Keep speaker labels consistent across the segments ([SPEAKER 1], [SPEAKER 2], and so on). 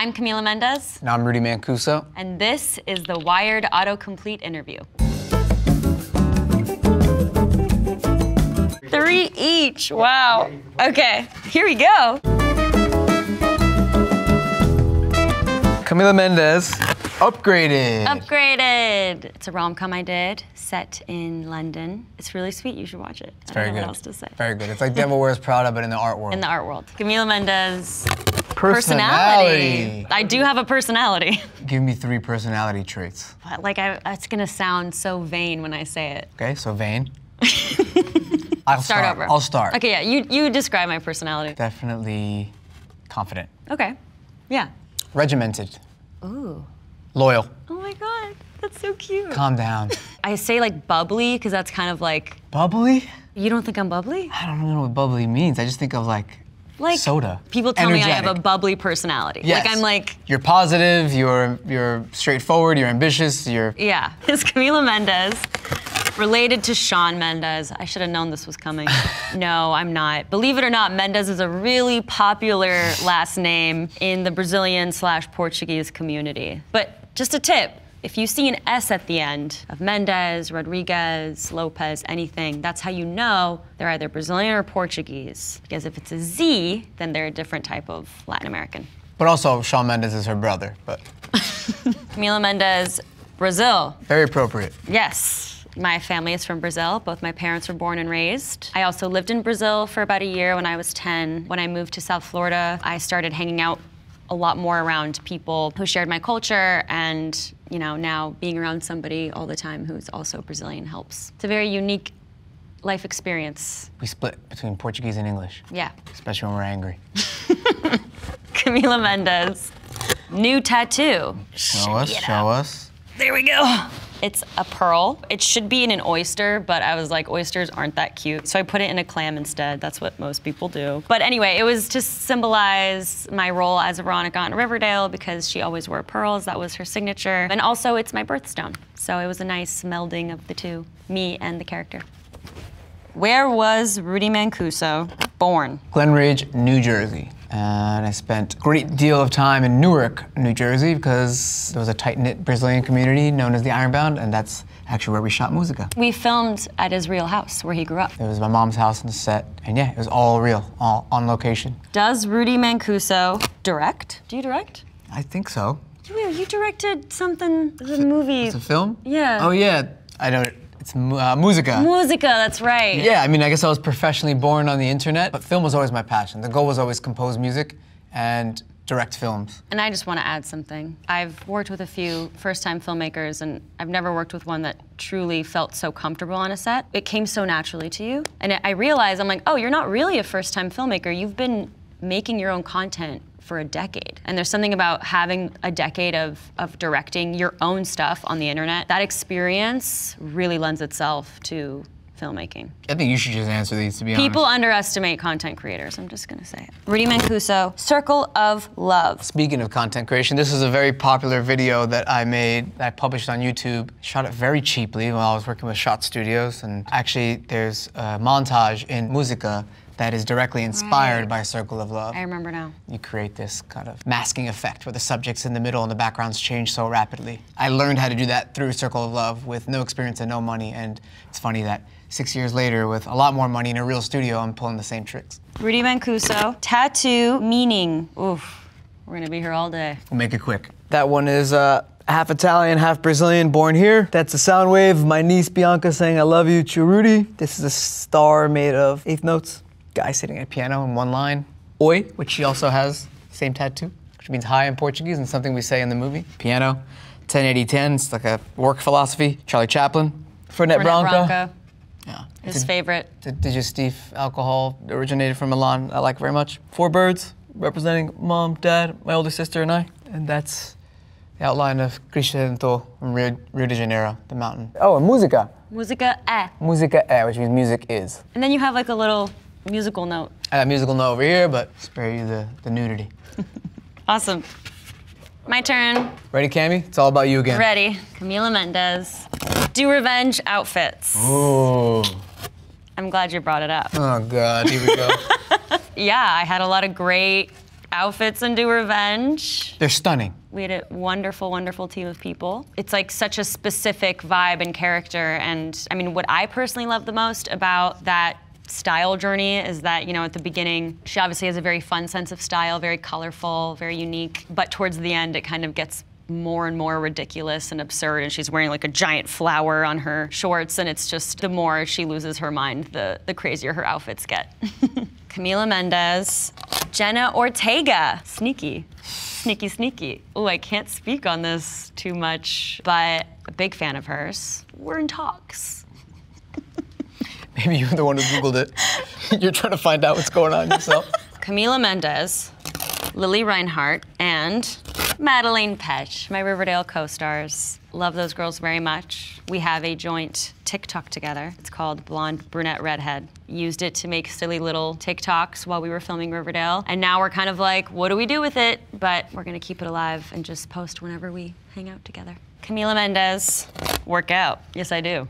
[SPEAKER 1] I'm Camila Mendes.
[SPEAKER 2] And I'm Rudy Mancuso.
[SPEAKER 1] And this is the Wired Autocomplete Interview. 3 each, wow. Okay, here we go.
[SPEAKER 2] Camila Mendes, Upgraded.
[SPEAKER 1] Upgraded. It's a rom-com I did, set in London. It's really sweet, you should watch it.
[SPEAKER 2] It's very good.
[SPEAKER 1] What else to say.
[SPEAKER 2] Very good. It's like Devil Wears Prada, but in the art world.
[SPEAKER 1] In the art world. Camila Mendes.
[SPEAKER 2] Personality.
[SPEAKER 1] I do have a personality.
[SPEAKER 2] Give me 3 personality traits.
[SPEAKER 1] Like, it's gonna sound so vain when I say it.
[SPEAKER 2] Okay, so vain. I'll
[SPEAKER 1] start over.
[SPEAKER 2] I'll start.
[SPEAKER 1] Okay, yeah, you describe my personality.
[SPEAKER 2] Definitely confident.
[SPEAKER 1] Okay, yeah.
[SPEAKER 2] Regimented.
[SPEAKER 1] Ooh.
[SPEAKER 2] Loyal.
[SPEAKER 1] Oh my God, that's so cute.
[SPEAKER 2] Calm down.
[SPEAKER 1] I say like bubbly, because that's kind of like...
[SPEAKER 2] Bubbly?
[SPEAKER 1] You don't think I'm bubbly?
[SPEAKER 2] I don't know what bubbly means. I just think of like soda.
[SPEAKER 1] People tell
[SPEAKER 2] Energetic.
[SPEAKER 1] me I have a bubbly personality.
[SPEAKER 2] Yes.
[SPEAKER 1] Like I'm like...
[SPEAKER 2] You're positive, you're straightforward, you're ambitious, you're...
[SPEAKER 1] Yeah. It's Camila Mendes, related to Shawn Mendes. I should have known this was coming. No, I'm not. Believe it or not, Mendes is a really popular last name in the Brazilian/Portuguese community. But just a tip, if you see an S at the end of Mendes, Rodriguez, Lopez, anything, that's how you know they're either Brazilian or Portuguese. Because if it's a Z, then they're a different type of Latin American.
[SPEAKER 2] But also, Shawn Mendes is her brother, but...
[SPEAKER 1] Camila Mendes, Brazil.
[SPEAKER 2] Very appropriate.
[SPEAKER 1] Yes. My family is from Brazil. Both my parents were born and raised. I also lived in Brazil for about a year when I was 10. When I moved to South Florida, I started hanging out a lot more around people who shared my culture, and you know, now being around somebody all the time who's also Brazilian helps. It's a very unique life experience.
[SPEAKER 2] We split between Portuguese and English.
[SPEAKER 1] Yeah.
[SPEAKER 2] Especially when we're angry.
[SPEAKER 1] Camila Mendes. New tattoo.
[SPEAKER 2] Show us.
[SPEAKER 1] There we go. It's a pearl. It should be in an oyster, but I was like, oysters aren't that cute. So I put it in a clam instead. That's what most people do. But anyway, it was to symbolize my role as Veronica on Riverdale, because she always wore pearls. That was her signature. And also, it's my birthstone. So it was a nice melding of the two, me and the character. Where was Rudy Mancuso born?
[SPEAKER 2] Glen Ridge, New Jersey. And I spent a great deal of time in Newark, New Jersey, because there was a tight-knit Brazilian community known as the Ironbound, and that's actually where we shot Musica.
[SPEAKER 1] We filmed at his real house, where he grew up.
[SPEAKER 2] It was my mom's house on the set, and yeah, it was all real, all on location.
[SPEAKER 1] Does Rudy Mancuso direct? Do you direct?
[SPEAKER 2] I think so.
[SPEAKER 1] You directed something, the movie.
[SPEAKER 2] It's a film?
[SPEAKER 1] Yeah.
[SPEAKER 2] Oh yeah, I know. It's Musica.
[SPEAKER 1] Musica, that's right.
[SPEAKER 2] Yeah, I mean, I guess I was professionally born on the internet, but film was always my passion. The goal was always compose music and direct films.
[SPEAKER 1] And I just want to add something. I've worked with a few first-time filmmakers, and I've never worked with one that truly felt so comfortable on a set. It came so naturally to you. And I realized, I'm like, oh, you're not really a first-time filmmaker. You've been making your own content for a decade. And there's something about having a decade of directing your own stuff on the internet. That experience really lends itself to filmmaking.
[SPEAKER 2] I think you should just answer these, to be honest.
[SPEAKER 1] People underestimate content creators, I'm just gonna say it. Rudy Mancuso, Circle of Love.
[SPEAKER 2] Speaking of content creation, this is a very popular video that I made, that I published on YouTube. Shot it very cheaply while I was working with Shot Studios, and actually there's a montage in Musica that is directly inspired by Circle of Love.
[SPEAKER 1] I remember now.
[SPEAKER 2] You create this kind of masking effect where the subject's in the middle and the backgrounds change so rapidly. I learned how to do that through Circle of Love with no experience and no money, and it's funny that 6 years later, with a lot more money in a real studio, I'm pulling the same tricks.
[SPEAKER 1] Rudy Mancuso, tattoo meaning. Oof, we're gonna be here all day.
[SPEAKER 2] We'll make it quick. That one is half Italian, half Brazilian, born here. That's a sound wave of my niece Bianca saying, I love you to Rudy. This is a star made of 8th notes. Guy sitting at a piano in one line. Oi, which she also has, same tattoo, which means hi in Portuguese and something we say in the movie. Piano, 10-80-10, it's like a work philosophy. Charlie Chaplin. Brunette. Yeah.
[SPEAKER 1] His favorite.
[SPEAKER 2] The digestif alcohol originated from Milan, I like very much. 4 birds, representing mom, dad, my older sister, and I. And that's the outline of Cristo from Rio de Janeiro, the mountain. Oh, and Musica.
[SPEAKER 1] Musica é.
[SPEAKER 2] Musica é, which means music is.
[SPEAKER 1] And then you have like a little musical note.
[SPEAKER 2] I got a musical note over here, but spare you the nudity.
[SPEAKER 1] Awesome. My turn.
[SPEAKER 2] Ready, Cammy? It's all about you again.
[SPEAKER 1] Ready. Camila Mendes. Do revenge outfits.
[SPEAKER 2] Ooh.
[SPEAKER 1] I'm glad you brought it up.
[SPEAKER 2] Oh God, here we go.
[SPEAKER 1] Yeah, I had a lot of great outfits and do revenge.
[SPEAKER 2] They're stunning.
[SPEAKER 1] We had a wonderful, wonderful team of people. It's like such a specific vibe and character. And I mean, what I personally love the most about that style journey is that, at the beginning, she obviously has a very fun sense of style, very colorful, very unique. But towards the end, it kind of gets more and more ridiculous and absurd, and she's wearing like a giant flower on her shorts, and it's just, the more she loses her mind, the crazier her outfits get. Camila Mendes, Jenna Ortega, sneaky. Sneaky, sneaky. Oh, I can't speak on this too much, but a big fan of hers. We're in talks.
[SPEAKER 2] Maybe you're the one who Googled it. You're trying to find out what's going on yourself.
[SPEAKER 1] Camila Mendes, Lily Reinhart, and Madeleine Petsch, my Riverdale co-stars. Love those girls very much. We have a joint TikTok together. It's called Blonde, Brunette, Redhead. Used it to make silly little TikToks while we were filming Riverdale. And now we're kind of like, what do we do with it? But we're gonna keep it alive and just post whenever we hang out together. Camila Mendes, workout. Yes, I do.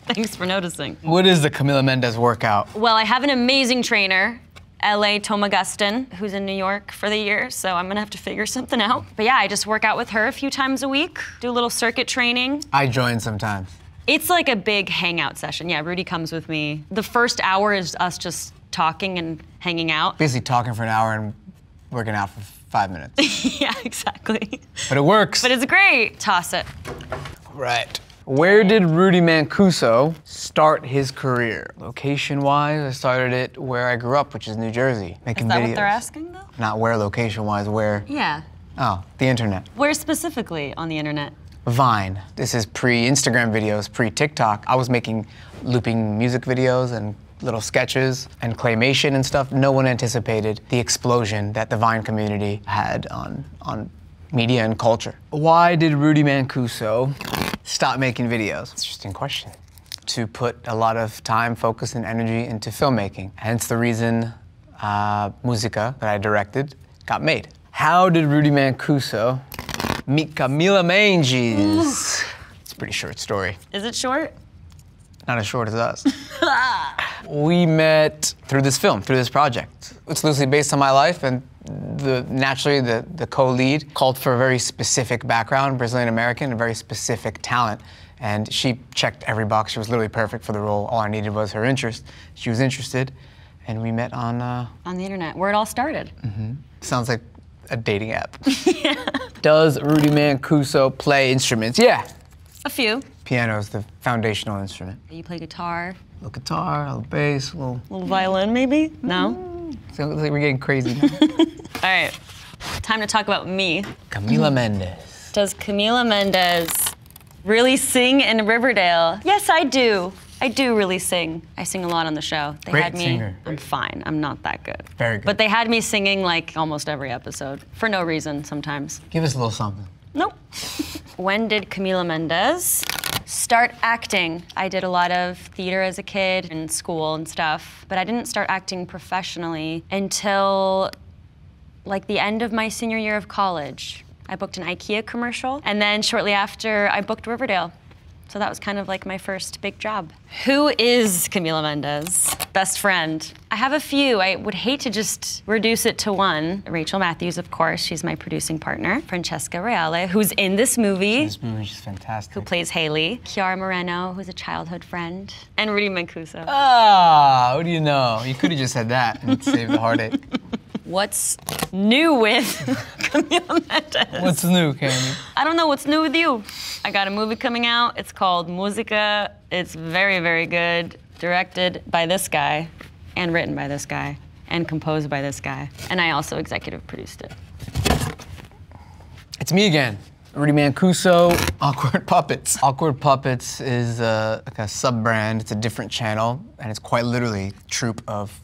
[SPEAKER 1] Thanks for noticing.
[SPEAKER 2] What is the Camila Mendes workout?
[SPEAKER 1] Well, I have an amazing trainer, L.A. Tom Augustin, who's in New York for the year, so I'm gonna have to figure something out. But yeah, I just work out with her a few times a week, do a little circuit training.
[SPEAKER 2] I join sometimes.
[SPEAKER 1] It's like a big hangout session. Yeah, Rudy comes with me. The first hour is us just talking and hanging out.
[SPEAKER 2] Basically talking for an hour and working out for 5 minutes.
[SPEAKER 1] Yeah, exactly.
[SPEAKER 2] But it works.
[SPEAKER 1] But it's great. Toss it.
[SPEAKER 2] Right. Where did Rudy Mancuso start his career? Location-wise, I started it where I grew up, which is New Jersey, making videos.
[SPEAKER 1] Is that what they're asking, though?
[SPEAKER 2] Not where location-wise, where?
[SPEAKER 1] Yeah.
[SPEAKER 2] Oh, the internet.
[SPEAKER 1] Where specifically on the internet?
[SPEAKER 2] Vine. This is pre-Instagram videos, pre-TikTok. I was making looping music videos and little sketches and claymation and stuff. No one anticipated the explosion that the Vine community had on media and culture. Why did Rudy Mancuso stop making videos? Interesting question. To put a lot of time, focus, and energy into filmmaking. Hence the reason Musica, that I directed, got made. How did Rudy Mancuso meet Camila Mendes? It's a pretty short story.
[SPEAKER 1] Is it short?
[SPEAKER 2] Not as short as us. We met through this film, through this project. It's loosely based on my life, and naturally the co-lead called for a very specific background, Brazilian-American, a very specific talent. And she checked every box. She was literally perfect for the role. All I needed was her interest. She was interested, and we met on
[SPEAKER 1] the internet, where it all started.
[SPEAKER 2] Mm-hmm. Sounds like a dating app.
[SPEAKER 1] Yeah.
[SPEAKER 2] Does Rudy Mancuso play instruments? Yeah.
[SPEAKER 1] A few.
[SPEAKER 2] Piano is the foundational instrument.
[SPEAKER 1] You play guitar?
[SPEAKER 2] A little guitar, a little bass, a little
[SPEAKER 1] violin, maybe? No?
[SPEAKER 2] Sounds like we're getting crazy now.
[SPEAKER 1] All right, time to talk about me.
[SPEAKER 2] Camila Mendes.
[SPEAKER 1] Does Camila Mendes really sing in Riverdale? Yes, I do. I do really sing. I sing a lot on the show. They
[SPEAKER 2] Great
[SPEAKER 1] had me.
[SPEAKER 2] singer.
[SPEAKER 1] I'm fine. I'm not that good.
[SPEAKER 2] Very good.
[SPEAKER 1] But they had me singing like almost every episode for no reason sometimes.
[SPEAKER 2] Give us a little something.
[SPEAKER 1] Nope. When did Camila Mendes start acting? I did a lot of theater as a kid in school and stuff, but I didn't start acting professionally until like the end of my senior year of college. I booked an IKEA commercial, and then shortly after I booked Riverdale. So that was kind of like my first big job. Who is Camila Mendes? Best friend. I have a few. I would hate to just reduce it to one. Rachel Matthews, of course, she's my producing partner. Francesca Reale, who's in this movie.
[SPEAKER 2] This movie is fantastic.
[SPEAKER 1] Who plays Haley. Chiara Moreno, who's a childhood friend. And Rudy Mancuso.
[SPEAKER 2] Ah, what do you know? You could have just said that and saved the heartache.
[SPEAKER 1] What's new with Camila Mendes?
[SPEAKER 2] What's new, Cammy?
[SPEAKER 1] I don't know what's new with you. I got a movie coming out. It's called Musica. It's very, very good. Directed by this guy, and written by this guy, and composed by this guy. And I also executive produced it.
[SPEAKER 2] It's me again. Rudy Mancuso, Awkward Puppets. Awkward Puppets is like a sub-brand. It's a different channel, and it's quite literally a troupe of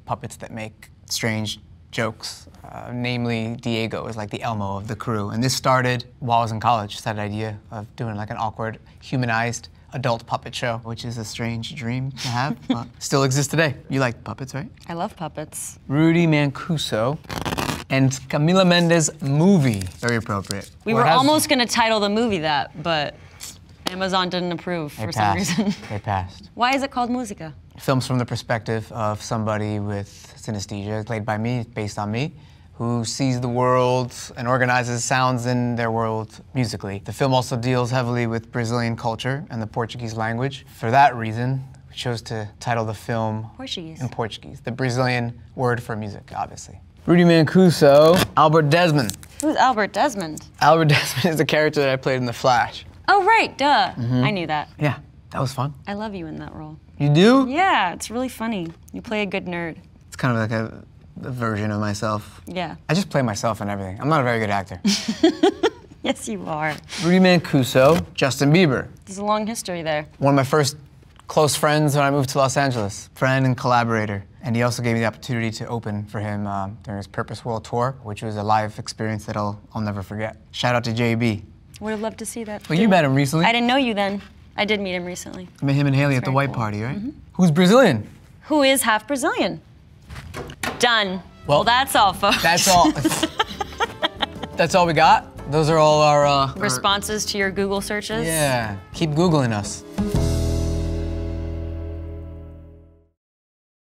[SPEAKER 2] puppets that make strange jokes. Namely, Diego is like the Elmo of the crew. And this started while I was in college. Just had an idea of doing like an awkward, humanized adult puppet show, which is a strange dream to have, but still exists today. You like puppets, right?
[SPEAKER 1] I love puppets.
[SPEAKER 2] Rudy Mancuso and Camila Mendes movie. Very appropriate.
[SPEAKER 1] We were almost gonna title the movie that, but Amazon didn't approve for some reason.
[SPEAKER 2] They passed.
[SPEAKER 1] Why is it called Musica?
[SPEAKER 2] Films from the perspective of somebody with synesthesia, played by me, based on me, who sees the world and organizes sounds in their world musically. The film also deals heavily with Brazilian culture and the Portuguese language. For that reason, we chose to title the film
[SPEAKER 1] Portuguese.
[SPEAKER 2] in Portuguese, the Brazilian word for music, obviously. Rudy Mancuso, Albert Desmond.
[SPEAKER 1] Who's Albert Desmond?
[SPEAKER 2] Albert Desmond is a character that I played in The Flash.
[SPEAKER 1] Oh, right, duh. I knew that.
[SPEAKER 2] Yeah, that was fun.
[SPEAKER 1] I love you in that role.
[SPEAKER 2] You do?
[SPEAKER 1] Yeah, it's really funny. You play a good nerd.
[SPEAKER 2] It's kind of like a version of myself.
[SPEAKER 1] Yeah.
[SPEAKER 2] I just play myself and everything. I'm not a very good actor.
[SPEAKER 1] Yes, you are.
[SPEAKER 2] Rudy Mancuso, Justin Bieber.
[SPEAKER 1] There's a long history there.
[SPEAKER 2] One of my first close friends when I moved to Los Angeles. Friend and collaborator. And he also gave me the opportunity to open for him during his Purpose World Tour, which was a live experience that I'll never forget. Shout out to JB.
[SPEAKER 1] Would have loved to see that.
[SPEAKER 2] Well, you met him recently.
[SPEAKER 1] I didn't know you then. I did meet him recently.
[SPEAKER 2] I met him and Haley at the
[SPEAKER 1] very
[SPEAKER 2] White
[SPEAKER 1] cool.
[SPEAKER 2] Party, right? Who's Brazilian?
[SPEAKER 1] Who is half Brazilian? Done. Well, that's all, folks.
[SPEAKER 2] That's all. That's all we got? Those are all our...
[SPEAKER 1] Responses to your Google searches?
[SPEAKER 2] Yeah. Keep Googling us.